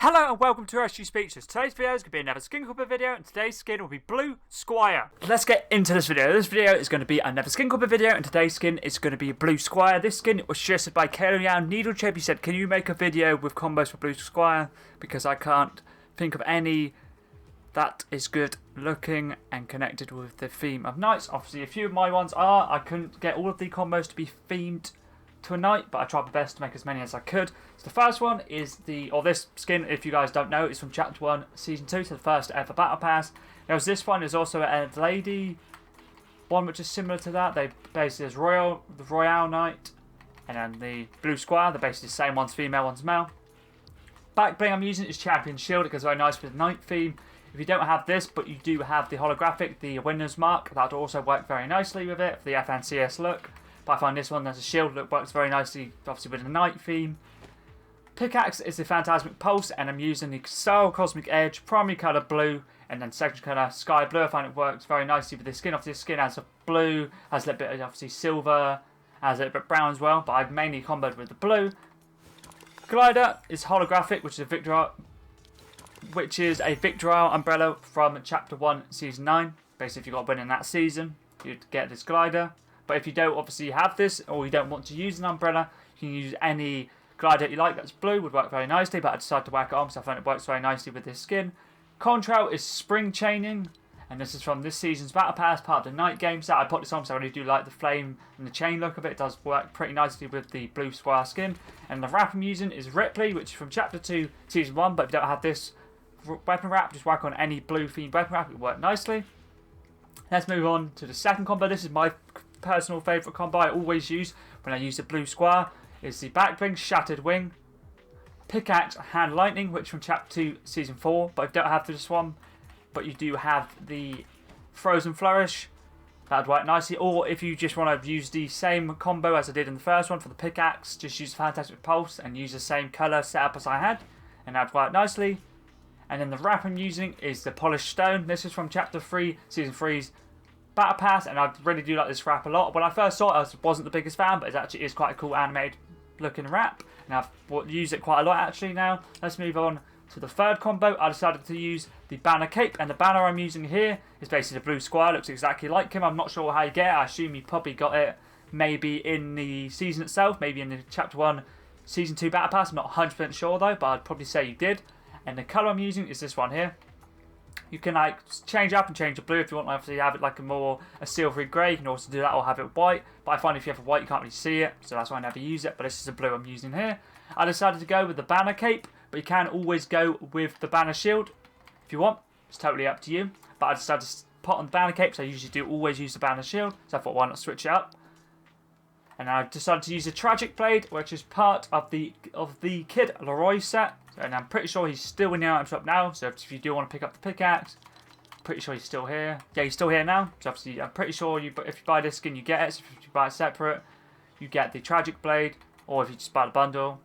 Hello and welcome to SG Speeches. Today's video is going to be another skin cooperative video, and today's skin will be Blue Squire. Let's get into this video. This video is going to be another skin cooperative video, and today's skin is going to be Blue Squire. This skin was suggested by Kayleon Needlechip. He said, can you make a video with combos for Blue Squire? Because I can't think of any that is good looking and connected with the theme of nights. Obviously, a few of my ones are. I couldn't get all of the combos to be themed to a night, but I tried my best to make as many as I could. So the first one is this skin, if you guys don't know, is from Chapter 1, Season 2, so the first ever Battle Pass. There's this one, is also a lady one which is similar to that. They basically there's the Royale Knight, and then the Blue Squire. They're basically the same, one's female, one's male. Back bling I'm using is Champion Shield. It goes very nice with the night theme. If you don't have this, but you do have the holographic, the winner's mark, that would also work very nicely with it for the FNCS look. But I find this one, there's a shield that works very nicely, obviously with the night theme. Pickaxe is the Phantasmic Pulse, and I'm using the Soul Cosmic Edge, primary colour blue, and then second colour sky blue. I find it works very nicely with this skin. Obviously, this skin has a blue, has a little bit of obviously silver, has a little bit brown as well, but I've mainly comboed with the blue. Glider is holographic, which is a Victoria umbrella from Chapter 1, Season 9. Basically, if you got a win in that season, you'd get this glider. But if you don't obviously have this, or you don't want to use an umbrella, you can use any glider you like that's blue, would work very nicely, but I decided to whack it on because I find it works very nicely with this skin. Contrail is spring chaining, and this is from this season's Battle Pass, part of the night game set. I put this on because I really do like the flame and the chain look of it. It does work pretty nicely with the Blue Squire skin. And the wrap I'm using is Ripley, which is from Chapter 2, Season 1, but if you don't have this weapon wrap, just whack on any blue themed weapon wrap, it will work nicely. Let's move on to the second combo. This is my personal favourite combo I always use when I use the Blue Squire. Is the backblings Shattered Wing, Pickaxe Hand Lightning, which from Chapter 2 Season 4, but if you don't have this one, but you do have the Frozen Flourish, that would work nicely. Or if you just want to use the same combo as I did in the first one for the Pickaxe, just use the Phantasmic Pulse and use the same colour setup as I had, and that would work nicely. And then the wrap I'm using is the Polished Stone. This is from Chapter 3 Season 3's Battle Pass, and I really do like this wrap a lot. When I first saw it, I wasn't the biggest fan, but it actually is quite a cool animated looking wrap, and I've used it quite a lot actually now. Let's move on to the third combo. I decided to use the banner cape, and the banner I'm using here is basically the Blue Squire. Looks exactly like him. I'm not sure how you get it. I assume you probably got it maybe in the season itself, maybe in the Chapter 1 Season 2 Battle Pass. I'm not 100% sure though, but I'd probably say you did. And the colour I'm using is this one here. You can like change up and change the blue if you want to obviously have it like a silvery grey. You can also do that or have it white. But I find if you have a white you can't really see it, so that's why I never use it. But this is the blue I'm using here. I decided to go with the banner cape, but you can always go with the banner shield if you want. It's totally up to you. But I decided to put on the banner cape, so I usually do always use the banner shield. So I thought why not switch it up. And I decided to use the Tragic Blade, which is part of the Kid Leroy set. And I'm pretty sure he's still in the item shop now. So if you do want to pick up the Pickaxe, pretty sure he's still here. Yeah, he's still here now. So obviously, I'm pretty sure if you buy this skin, you get it. So if you buy it separate, you get the Tragic Blade. Or if you just buy the bundle,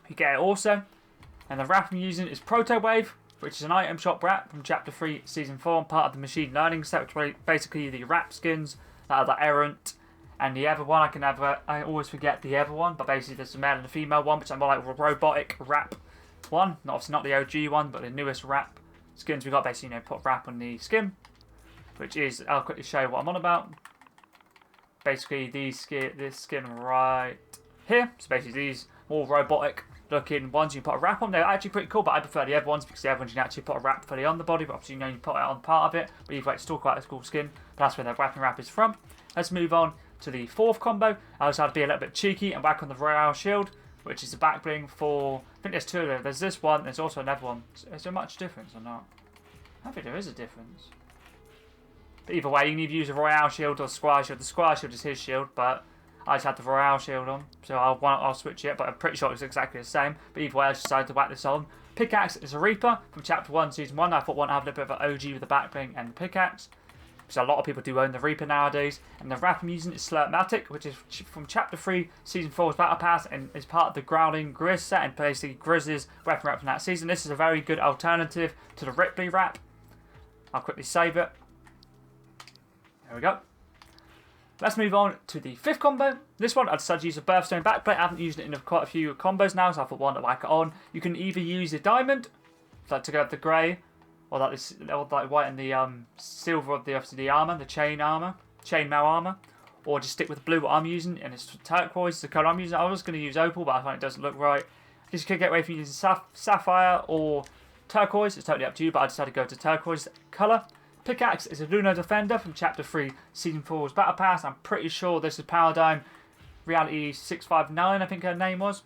you get it also. And the wrap I'm using is Proto Wave, which is an item shop wrap from Chapter 3, Season 4, and part of the Machine Learning set, which is basically the wrap skins that are the errant. And the other one, I always forget the other one, but basically there's the male and the female one, which are more like a robotic wrap one. Obviously not the OG one, but the newest wrap skins we got. Basically, put wrap on the skin, which is, I'll quickly show you what I'm on about. Basically, this skin right here. So basically these more robotic looking ones you put a wrap on. They're actually pretty cool, but I prefer the other ones because the other ones you can actually put a wrap fully on the body, but obviously you put it on part of it. But either way, it's still quite a cool skin. But that's where the wrap is from. Let's move on to the fourth combo. I also had to be a little bit cheeky and whack on the Royale Shield, which is the back bling for, I think there's two of them. There's this one, there's also another one. Is there much difference or not? I think there is a difference. But either way, you can either use a Royale Shield or a Squire Shield. The Squire Shield is his shield, but I just had the Royale Shield on, so I'll switch it, but I'm pretty sure it's exactly the same. But either way, I just decided to whack this on. Pickaxe is a Reaper from Chapter 1, Season 1. I thought one have a bit of an OG with the back bling and the Pickaxe. So a lot of people do own the Reaper nowadays. And the wrap I'm using is Slurpmatic, which is from Chapter 3, Season 4's Battle Pass, and is part of the Growling Grizz set, and basically Grizz's weapon wrap from that season. This is a very good alternative to the Ripley wrap. I'll quickly save it. There we go. Let's move on to the 5th combo. This one I decided to use a Birthstone backplate. I haven't used it in quite a few combos now, so I thought why not whack it on. You can either use a diamond, like to go with the grey, or like white and the silver of the armour, the chainmail armour, or just stick with the blue what I'm using, and it's turquoise, the colour I'm using. I was going to use opal, but I find it doesn't look right. You could get away from using sapphire or turquoise, it's totally up to you, but I decided to go to turquoise colour. Pickaxe is a Lunar Defender from Chapter 3, Season 4's Battle Pass. I'm pretty sure this is Paradigm Reality 659, I think her name was.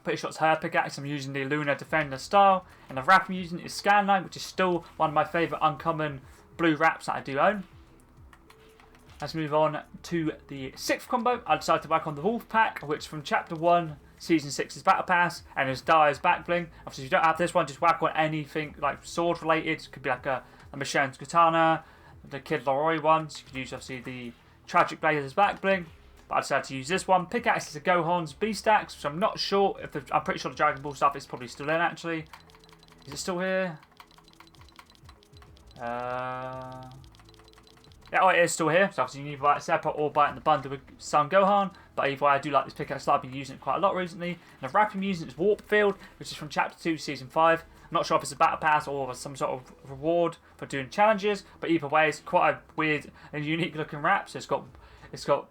Pretty sure it's her pickaxe. I'm using the Lunar Defender style. And the wrap I'm using is Scanline, which is still one of my favourite uncommon blue wraps that I do own. Let's move on to the 6th combo. I decided to whack on the Wolf Pack, which from Chapter 1, Season 6's Battle Pass, and is Dyer's backbling. Obviously, if you don't have this one, just whack on anything like sword related. It could be like a Michelle's Katana, the Kid Leroy ones. You could use obviously the Tragic Blade as backbling, but I decided to use this one. Pickaxe is a Gohan's Beast Axe, so I'm not sure if I'm pretty sure the Dragon Ball stuff is probably still in actually. Is it still here? Yeah, oh, it is still here. So obviously you can either buy it separate or buy it in the bundle with Son Gohan. But either way, I do like this pickaxe. I've been using it quite a lot recently. And the wrap I'm using is Warpfield, which is from Chapter 2, Season 5. I'm not sure if it's a battle pass or some sort of reward for doing challenges. But either way, it's quite a weird and unique looking wrap. So it's got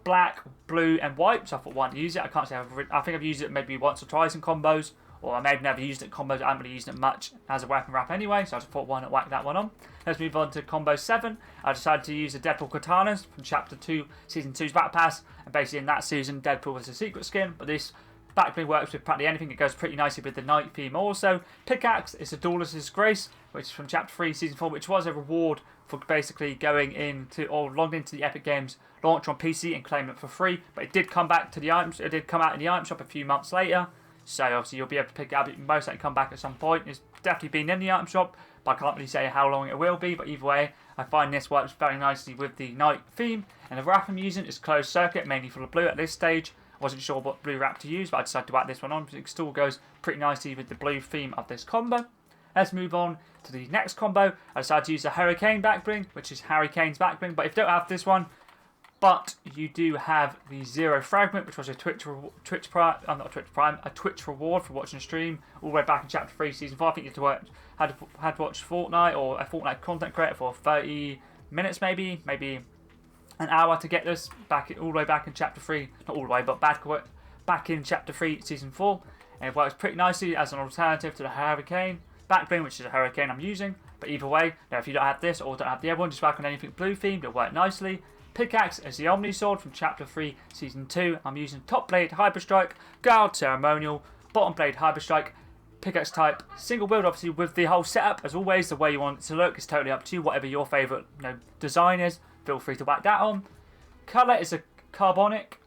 black, blue, and white. So I thought, why not use it? I can't say I think I've used it maybe once or twice in combos. Or I may have never used it in combos. I haven't really used it much as a weapon wrap anyway, so I just thought why not whack that one on. Let's move on to combo 7. I decided to use the Deadpool Katanas from Chapter 2, Season 2's Battle Pass. And basically in that season, Deadpool was a secret skin, but this backbling works with practically anything. It goes pretty nicely with the night theme also. Pickaxe is a Duelist's Grace, which is from Chapter 3, Season 4, which was a reward for basically going into or logged into the Epic Games launch on PC and claiming it for free. But it did come back to the items. It did come out in the item shop a few months later. So obviously you'll be able to pick it up. It most likely come back at some point. It's definitely been in the item shop, but I can't really say how long it will be. But either way, I find this works very nicely with the night theme. And the wrap I'm using is Closed Circuit, mainly for the blue at this stage. I wasn't sure what blue wrap to use, but I decided to whack this one on because it still goes pretty nicely with the blue theme of this combo. Let's move on to the next combo. I decided to use the Hurricane backbling, which is Harry Kane's backbling. But if you don't have this one, but you do have the Zero Fragment, which was a Twitch reward for watching a stream all the way back in Chapter 3, Season 4. I think you had to watch Fortnite or a Fortnite content creator for 30 minutes maybe an hour to get this all the way back in Chapter 3. Not all the way, but back in Chapter 3, Season 4. And it works pretty nicely as an alternative to the Hurricane backbling, which is a Hurricane I'm using. But either way, if you don't have this or don't have the other one, just whack on anything blue themed, it'll work nicely. Pickaxe is the Omni Sword from Chapter 3, Season 2. I'm using top blade Hyperstrike, guard ceremonial, bottom blade Hyperstrike, pickaxe type, single build obviously with the whole setup. As always, the way you want it to look is totally up to you. Whatever your favourite design is, feel free to whack that on. Colour is a carbonic.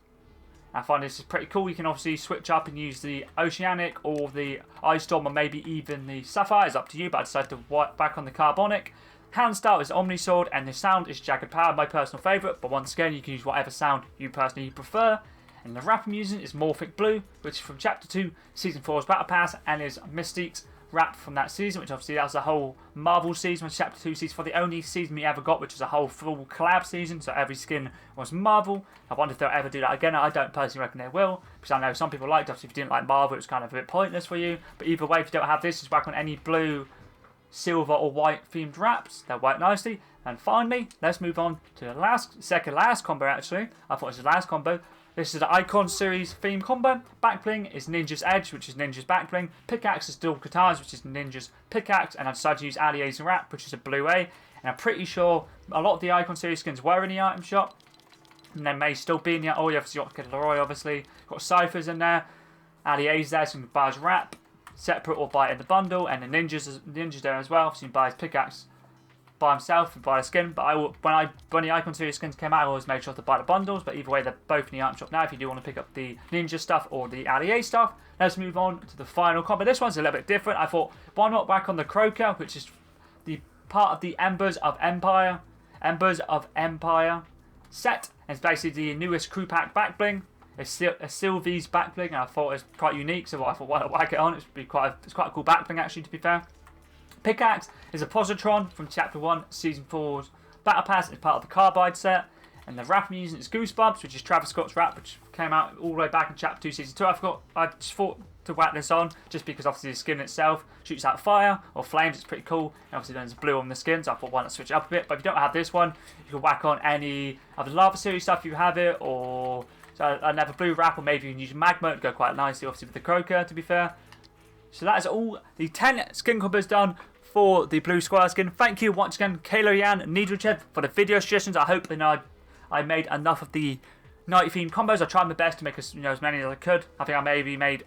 I find this is pretty cool. You can obviously switch up and use the Oceanic or the Ice Storm or maybe even the Sapphire. It's up to you, but I decided to whack on the carbonic. Hand style is Omni Sword, and the sound is Jagged Power, my personal favourite, but once again you can use whatever sound you personally prefer. And the wrap I'm using is Morphic Blue, which is from Chapter 2, Season 4's Battle Pass, and is Mystique's wrap from that season, which obviously that was the whole Marvel season, was Chapter 2, Season 4, the only season we ever got, which was a whole full collab season, so every skin was Marvel. I wonder if they'll ever do that again. I don't personally reckon they will, because I know some people liked it. Obviously if you didn't like Marvel, it was kind of a bit pointless for you, but either way, if you don't have this, just whack on any blue, silver or white themed wraps. They'll work nicely. And finally, let's move on to the second last combo actually. I thought it was the last combo. This is the Icon series theme combo. Backbling is Ninja's Edge, which is Ninja's backbling. Pickaxe is Dual Katars, which is Ninja's pickaxe. And I decided to use Allies wrap, which is a blue A. And I'm pretty sure a lot of the Icon series skins were in the item shop. And they may still be in the... Oh, you obviously got Kid Leroy, obviously. Got Cyphers in there. Allies there, so you can buy his wrap separate or buy it in the bundle, and the ninjas there as well. So you can buy his pickaxe by himself and buy a skin. But when the Icon series skins came out, I always made sure to buy the bundles. But either way, they're both in the item shop now if you do want to pick up the ninja stuff or the Allier stuff. Let's move on to the final combo. This one's a little bit different. I thought, why not whack on the Croaker, which is the part of the Embers of Empire set. And it's basically the newest crew pack backbling. It's a Sylvie's backbling, and I thought it was quite unique, so I thought why not whack it on. It's quite a cool backbling actually, to be fair. Pickaxe is a Positron from Chapter 1, Season 4's Battle Pass. It's part of the Carbide set. And the rap I'm using is Goosebumps, which is Travis Scott's rap, which came out all the way back in Chapter 2, Season 2. I just thought to whack this on, just because obviously the skin itself shoots out fire or flames. It's pretty cool. And obviously there's blue on the skin, so I thought why not switch it up a bit. But if you don't have this one, you can whack on any of the Lava Series stuff if you have it, or another blue wrap, or maybe you can use Magma to go quite nicely, obviously with the Croaker, to be fair. So that is all the 10 skin combos done for the Blue Squire skin. Thank you once again, Kalo Yan and Needleched, for the video suggestions. I hope I made enough of the night themed combos. I tried my best to make as many as I could. I think I maybe made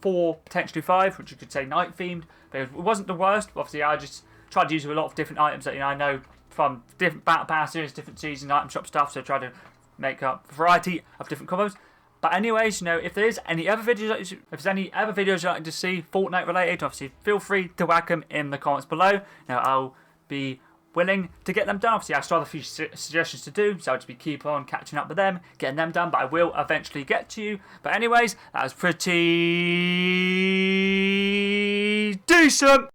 4, potentially 5, which you could say night themed. But it wasn't the worst. Obviously, I just tried to use a lot of different items that I know from different battle passes, different season item shop stuff. So I tried to make up a variety of different combos. But anyways, if there's any other videos, you'd like to see Fortnite related, obviously feel free to whack them in the comments below. I'll be willing to get them done. Obviously, I still have a few suggestions to do, so I'll just keep on catching up with them, getting them done. But I will eventually get to you. But anyways, that was pretty decent.